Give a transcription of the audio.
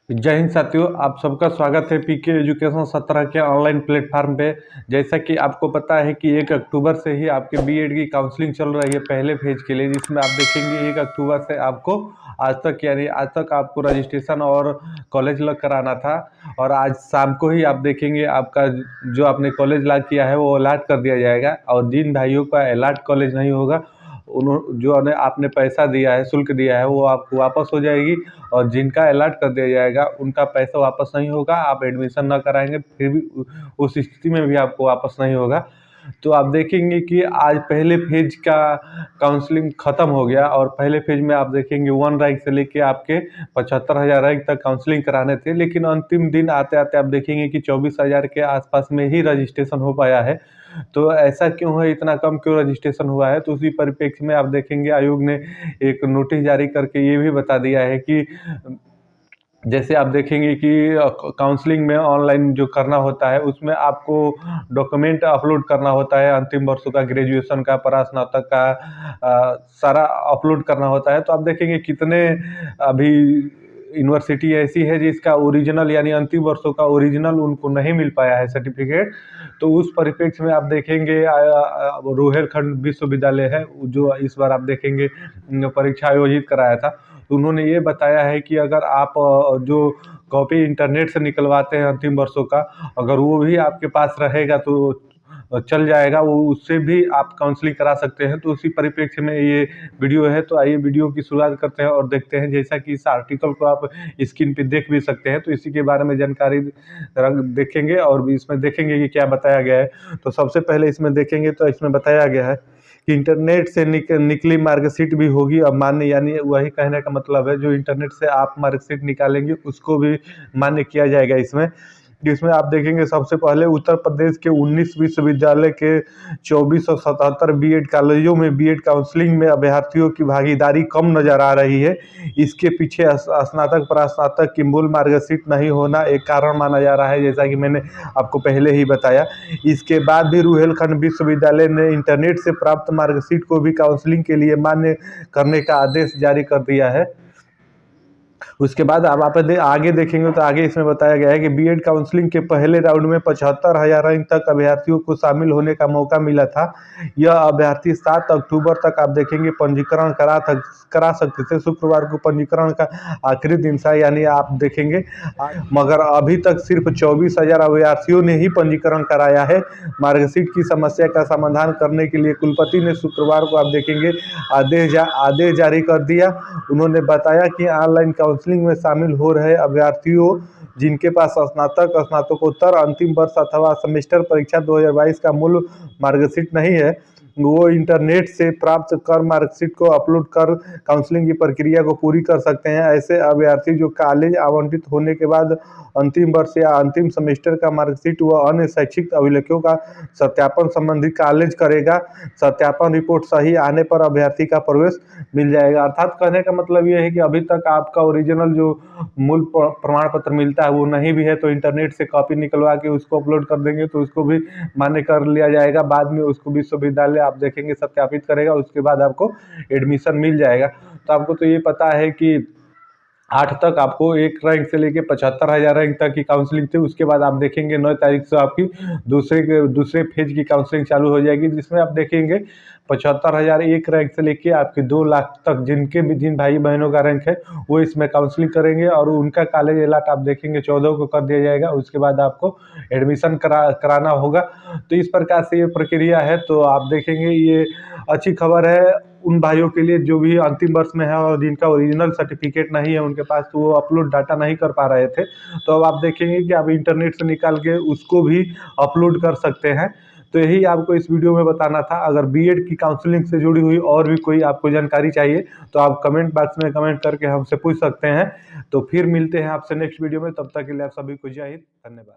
जय हिंद साथियों, आप सबका स्वागत है पीके एजुकेशन 17 के ऑनलाइन प्लेटफार्म पे। जैसा कि आपको पता है कि 1 अक्टूबर से ही आपके बीएड की काउंसलिंग चल रही है पहले फेज के लिए, जिसमें आप देखेंगे 1 अक्टूबर से आपको आज तक आपको रजिस्ट्रेशन और कॉलेज लॉक कराना था। और आज शाम को ही आप देखेंगे आपका जो आपने कॉलेज लॉक किया है वो अलॉट कर दिया जाएगा। और जिन भाइयों का अलॉट कॉलेज नहीं होगा जो आपने पैसा दिया है, शुल्क दिया है, वो आपको वापस हो जाएगी। और जिनका अलॉट कर दिया जाएगा उनका पैसा वापस नहीं होगा। आप एडमिशन ना कराएंगे फिर भी उस स्थिति में भी आपको वापस नहीं होगा। तो आप देखेंगे कि आज पहले फेज का काउंसलिंग ख़त्म हो गया और पहले फेज में आप देखेंगे 1 रैंक से लेके आपके 75,000 रैंक तक काउंसलिंग कराने थे। लेकिन अंतिम दिन आते आते आप देखेंगे कि 24,000 के आसपास में ही रजिस्ट्रेशन हो पाया है। तो ऐसा क्यों है, इतना कम क्यों रजिस्ट्रेशन हुआ है? तो उसी परिप्रेक्ष्य में आप देखेंगे आयोग ने एक नोटिस जारी करके ये भी बता दिया है कि जैसे आप देखेंगे कि काउंसलिंग में ऑनलाइन जो करना होता है उसमें आपको डॉक्यूमेंट अपलोड करना होता है। अंतिम वर्षों का, ग्रेजुएशन का, परास्नातक का सारा अपलोड करना होता है। तो आप देखेंगे कितने अभी यूनिवर्सिटी ऐसी है जिसका ओरिजिनल यानी अंतिम वर्षों का ओरिजिनल उनको नहीं मिल पाया है सर्टिफिकेट। तो उस परिप्रेक्ष्य में आप देखेंगे रुहेलखंड विश्वविद्यालय है जो इस बार आप देखेंगे परीक्षा आयोजित कराया था। तो उन्होंने ये बताया है कि अगर आप जो कॉपी इंटरनेट से निकलवाते हैं अंतिम वर्षों का, अगर वो भी आपके पास रहेगा तो चल जाएगा, वो उससे भी आप काउंसलिंग करा सकते हैं। तो उसी परिप्रेक्ष्य में ये वीडियो है। तो आइए वीडियो की शुरुआत करते हैं और देखते हैं। जैसा कि इस आर्टिकल को आप स्क्रीन पे देख भी सकते हैं, तो इसी के बारे में जानकारी देखेंगे और भी इसमें देखेंगे कि क्या बताया गया है। तो सबसे पहले इसमें देखेंगे तो इसमें बताया गया है कि इंटरनेट से निकली मार्कशीट भी होगी अब मान्य। यानी वही कहने का मतलब है, जो इंटरनेट से आप मार्कशीट निकालेंगे उसको भी मान्य किया जाएगा इसमें। जिसमें आप देखेंगे सबसे पहले उत्तर प्रदेश के 19 विश्वविद्यालय के 2477 बीएड कॉलेजों में बीएड काउंसलिंग में अभ्यर्थियों की भागीदारी कम नजर आ रही है। इसके पीछे स्नातक परास्नातक की मूल मार्कशीट नहीं होना एक कारण माना जा रहा है, जैसा कि मैंने आपको पहले ही बताया। इसके बाद भी रुहेलखंड विश्वविद्यालय ने इंटरनेट से प्राप्त मार्कशीट को भी काउंसलिंग के लिए मान्य करने का आदेश जारी कर दिया है। उसके बाद अब आप आगे देखेंगे तो आगे इसमें बताया गया है कि बीएड काउंसलिंग के पहले राउंड में 75,000 रैंक तक अभ्यर्थियों को शामिल होने का मौका मिला था। यह अभ्यर्थी 7 अक्टूबर तक आप देखेंगे पंजीकरण करा सकते थे। शुक्रवार को पंजीकरण का आखिरी दिन था, यानी आप देखेंगे मगर अभी तक सिर्फ 24,000 अभ्यर्थियों ने ही पंजीकरण कराया है। मार्कशीट की समस्या का समाधान करने के लिए कुलपति ने शुक्रवार को आप देखेंगे आदेश जारी कर दिया। उन्होंने बताया कि ऑनलाइन काउंसलिंग में शामिल हो रहे अभ्यर्थियों जिनके पास स्नातक, स्नातकोत्तर, अंतिम वर्ष अथवा सेमेस्टर परीक्षा 2022 का मूल मार्कशीट नहीं है, वो इंटरनेट से प्राप्त कर मार्कशीट को अपलोड कर काउंसलिंग की प्रक्रिया को पूरी कर सकते हैं। ऐसे अभ्यर्थी जो कॉलेज आवंटित होने के बाद अंतिम वर्ष या अंतिम सेमेस्टर का मार्कशीट व अन्य शैक्षिक अभिलेखों का सत्यापन संबंधी कॉलेज करेगा। सत्यापन रिपोर्ट सही आने पर अभ्यर्थी का प्रवेश मिल जाएगा। अर्थात कहने का मतलब ये है कि अभी तक आपका ओरिजिनल जो मूल प्रमाण पत्र मिलता है वो नहीं भी है, तो इंटरनेट से कॉपी निकलवा के उसको अपलोड कर देंगे तो उसको भी मान्य कर लिया जाएगा। बाद में उसको विश्वविद्यालय आप देखेंगे सत्यापित करेगा, उसके बाद आपको एडमिशन मिल जाएगा। तो आपको तो ये पता है कि 8 तक आपको 1 रैंक से लेके 75,000 रैंक तक की काउंसलिंग थी। उसके बाद आप देखेंगे 9 तारीख से आपकी दूसरे फेज की काउंसलिंग चालू हो जाएगी, जिसमें आप देखेंगे 75,000 1 रैंक से लेके आपके 2 लाख तक जिन भाई बहनों का रैंक है वो इसमें काउंसलिंग करेंगे। और उनका कॉलेज अलॉट आप देखेंगे 14 को कर दिया जाएगा। उसके बाद आपको एडमिशन कराना होगा। तो इस प्रकार से ये प्रक्रिया है। तो आप देखेंगे ये अच्छी खबर है उन भाइयों के लिए जो भी अंतिम वर्ष में है और जिनका ओरिजिनल सर्टिफिकेट नहीं है उनके पास, तो वो अपलोड डाटा नहीं कर पा रहे थे। तो अब आप देखेंगे कि आप इंटरनेट से निकाल के उसको भी अपलोड कर सकते हैं। तो यही आपको इस वीडियो में बताना था। अगर बीएड की काउंसलिंग से जुड़ी हुई और भी कोई आपको जानकारी चाहिए तो आप कमेंट बॉक्स में कमेंट करके हमसे पूछ सकते हैं। तो फिर मिलते हैं आपसे नेक्स्ट वीडियो में। तब तक के लिए आप सभी को जय हिंद, धन्यवाद।